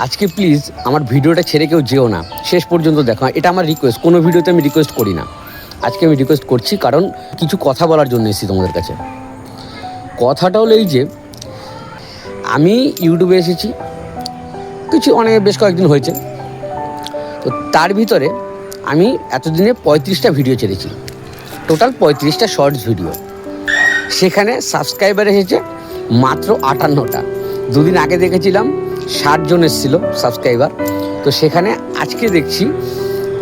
আজকে প্লিজ আমার ভিডিওটা ছেড়ে কেউ যেও না, শেষ পর্যন্ত দেখো। এটা আমার রিকোয়েস্ট, কোনো ভিডিওতে আমি রিকোয়েস্ট করি না। আজকে আমি রিকোয়েস্ট করছি কারণ কিছু কথা বলার জন্য এসেছি তোমাদের কাছে। কথাটা হলো এই যে আমি ইউটিউবে এসেছি বেশ কয়েকদিন হয়েছে। তো তার ভিতরে আমি এতদিনে 35টা ভিডিও ছেড়েছি, টোটাল 35টা শর্টস ভিডিও। সেখানে সাবস্ক্রাইবার এসেছে মাত্র 58টা। দুদিন আগে দেখেছিলাম 60 জন এসেছিল সাবস্ক্রাইবার। তো সেখানে আজকে দেখছি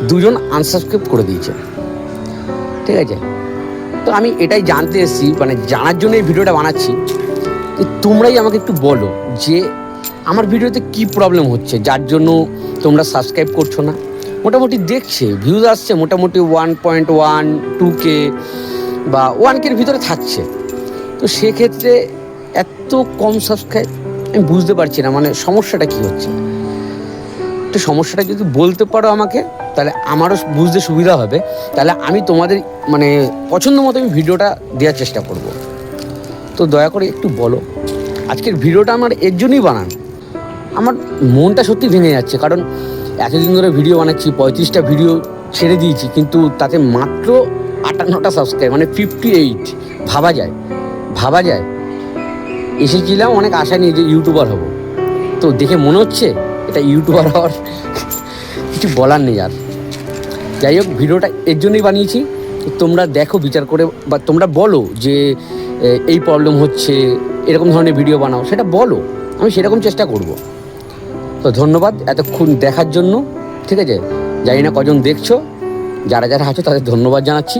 2 জন আনসাবস্ক্রাইব করে দিয়েছে। ঠিক আছে, তো আমি এটাই জানতে এসেছি, মানে জানার জন্য এই ভিডিওটা বানাচ্ছি। তো তোমরাই আমাকে একটু বলো যে আমার ভিডিওতে কি প্রবলেম হচ্ছে যার জন্য তোমরা সাবস্ক্রাইব করছো না। মোটামুটি দেখছে, ভিউজ আসছে মোটামুটি 1.1 2K বা 1K-র ভিতরে থাকছে। তো সেক্ষেত্রে এত কম সাবস্ক্রাইব আমি বুঝতে পারছি না, মানে সমস্যাটা কী হচ্ছে। তো সমস্যাটা যদি বলতে পারো আমাকে, তাহলে আমারও বুঝতে সুবিধা হবে। তাহলে আমি তোমাদের মানে পছন্দ মতো আমি ভিডিওটা দেওয়ার চেষ্টা করব। তো দয়া করে একটু বলো। আজকের ভিডিওটা আমার এর জন্যই বানানো। আমার মনটা সত্যি ভেঙে যাচ্ছে, কারণ এতদিন ধরে ভিডিও বানাচ্ছি, 35টা ভিডিও ছেড়ে দিয়েছি, কিন্তু তাতে মাত্র 58টা সাবস্ক্রাইব, মানে 58। ভাবা যায়। এসেছিলাম অনেক আশা নিয়ে যে ইউটিউবার হব, তো দেখে মনে হচ্ছে এটা ইউটিউবার হওয়ার কিছু বলার নেই আর। যাই হোক, ভিডিওটা এর জন্যই বানিয়েছি। তোমরা দেখো বিচার করে, বা তোমরা বলো যে এই প্রবলেম হচ্ছে, এরকম ধরনের ভিডিও বানাও, সেটা বলো, আমি সেরকম চেষ্টা করব। তো ধন্যবাদ এতক্ষণ দেখার জন্য। ঠিক আছে, জানি না কজন দেখছো, যারা আছো তাদের ধন্যবাদ জানাচ্ছি।